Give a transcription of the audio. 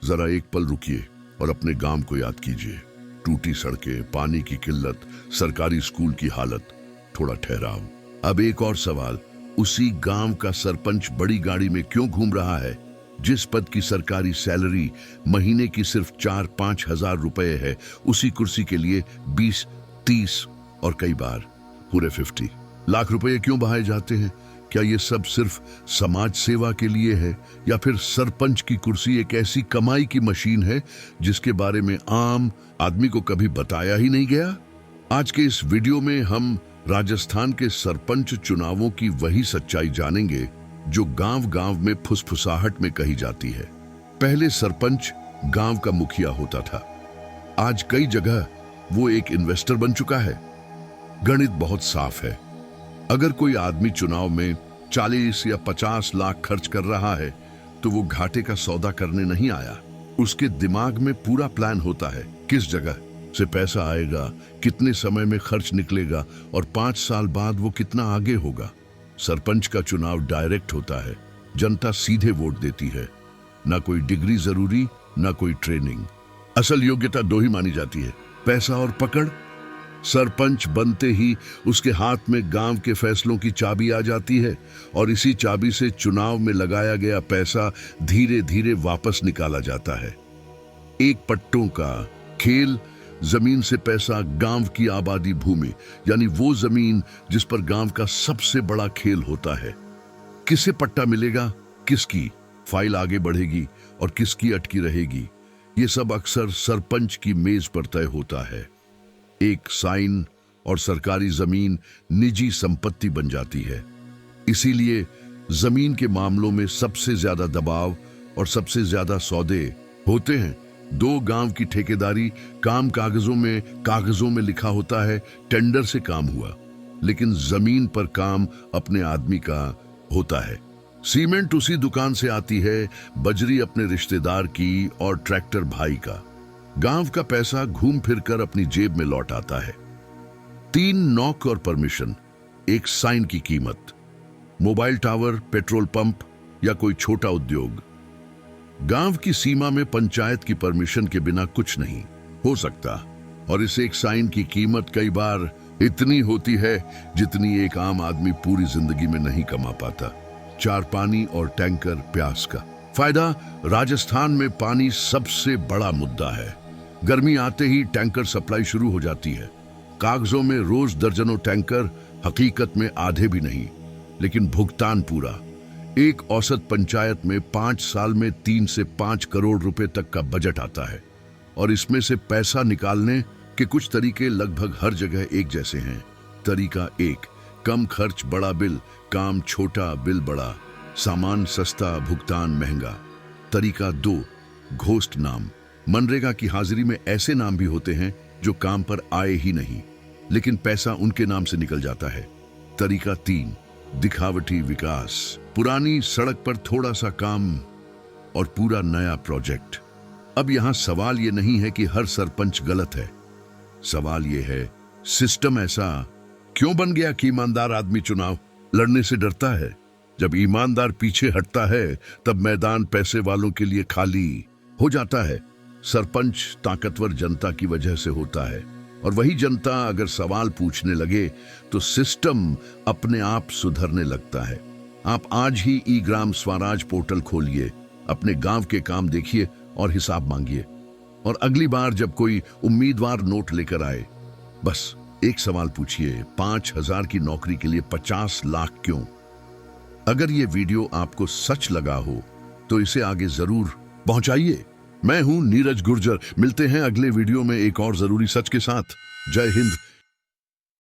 जरा एक पल रुकिए और अपने गांव को याद कीजिए। टूटी सड़कें, पानी की किल्लत, सरकारी स्कूल की हालत। थोड़ा ठहराव। अब एक और सवाल, उसी गांव का सरपंच बड़ी गाड़ी में क्यों घूम रहा है? जिस पद की सरकारी सैलरी महीने की सिर्फ 4-5 हजार रुपए है, उसी कुर्सी के लिए 20, 30 और कई बार पूरे 50 लाख रुपए क्यों बहाए जाते हैं? क्या ये सब सिर्फ समाज सेवा के लिए है, या फिर सरपंच की कुर्सी एक ऐसी कमाई की मशीन है जिसके बारे में आम आदमी को कभी बताया ही नहीं गया? आज के इस वीडियो में हम राजस्थान के सरपंच चुनावों की वही सच्चाई जानेंगे जो गांव-गांव में फुसफुसाहट में कही जाती है। पहले सरपंच गांव का मुखिया होता था। आज कई जगह वो एक इन्वेस्टर बन चुका है। गणित बहुत साफ है। अगर कोई आदमी चुनाव में 40 या 50 लाख खर्च कर रहा है तो वो घाटे का सौदा करने नहीं आया। उसके दिमाग में पूरा प्लान होता है, किस जगह से पैसा आएगा, कितने समय में खर्च निकलेगा और 5 साल बाद वो कितना आगे होगा। सरपंच का चुनाव डायरेक्ट होता है। जनता सीधे वोट देती है। ना कोई डिग्री जरूरी, ना कोई ट्रेनिंग। असल योग्यता 2 ही मानी जाती है, पैसा और पकड़। सरपंच बनते ही उसके हाथ में गांव के फैसलों की चाबी आ जाती है और इसी चाबी से चुनाव में लगाया गया पैसा धीरे धीरे वापस निकाला जाता है। एक पट्टों का खेल। जमीन से पैसा, गांव की आबादी भूमि, यानी वो जमीन जिस पर गांव का सबसे बड़ा खेल होता है। किसे पट्टा मिलेगा, किसकी फाइल आगे बढ़ेगी और किसकी अटकी रहेगी, ये सब अक्सर सरपंच की मेज पर तय होता है। एक साइन और सरकारी जमीन निजी संपत्ति बन जाती है। इसीलिए जमीन के मामलों में सबसे ज्यादा दबाव और सबसे ज्यादा सौदे होते हैं। 2 गांव की ठेकेदारी, काम कागजों में लिखा होता है, टेंडर से काम हुआ, लेकिन जमीन पर काम अपने आदमी का होता है। सीमेंट उसी दुकान से आती है, बजरी अपने रिश्तेदार की और ट्रैक्टर भाई का। गांव का पैसा घूम फिरकर अपनी जेब में लौट आता है। 3 नॉक और परमिशन, एक साइन की कीमत। मोबाइल टावर, पेट्रोल पंप या कोई छोटा उद्योग। गांव की सीमा में पंचायत की परमिशन के बिना कुछ नहीं हो सकता और इस एक साइन की कीमत कई बार इतनी होती है जितनी एक आम आदमी पूरी जिंदगी में नहीं कमा पाता। 4 पानी और टैंकर प्यास का फायदा। राजस्थान में पानी सबसे बड़ा मुद्दा है। गर्मी आते ही टैंकर सप्लाई शुरू हो जाती है। कागजों में रोज दर्जनों टैंकर, हकीकत में आधे भी नहीं, लेकिन भुगतान पूरा। एक औसत पंचायत में 5 साल में 3 से 5 करोड़ रुपए तक का बजट आता है और इसमें से पैसा निकालने के कुछ तरीके लगभग हर जगह एक जैसे हैं। तरीका 1, कम खर्च बड़ा बिल, काम छोटा बिल बड़ा, सामान सस्ता भुगतान महंगा। तरीका 2, घोस्ट नाम। मनरेगा की हाजिरी में ऐसे नाम भी होते हैं जो काम पर आए ही नहीं, लेकिन पैसा उनके नाम से निकल जाता है। तरीका 3, दिखावटी विकास। पुरानी सड़क पर थोड़ा सा काम और पूरा नया प्रोजेक्ट। अब यहां सवाल ये नहीं है कि हर सरपंच गलत है। सवाल ये है, सिस्टम ऐसा क्यों बन गया कि ईमानदार आदमी चुनाव लड़ने से डरता है? जब ईमानदार पीछे हटता है तब मैदान पैसे वालों के लिए खाली हो जाता है। सरपंच ताकतवर जनता की वजह से होता है और वही जनता अगर सवाल पूछने लगे तो सिस्टम अपने आप सुधरने लगता है। आप आज ही ई ग्राम स्वराज पोर्टल खोलिए, अपने गांव के काम देखिए और हिसाब मांगिए। और अगली बार जब कोई उम्मीदवार नोट लेकर आए, बस एक सवाल पूछिए, 5000 की नौकरी के लिए 50 लाख क्यों? अगर ये वीडियो आपको सच लगा हो तो इसे आगे जरूर पहुंचाइए। मैं हूं नीरज गुर्जर। मिलते हैं अगले वीडियो में एक और जरूरी सच के साथ। जय हिंद,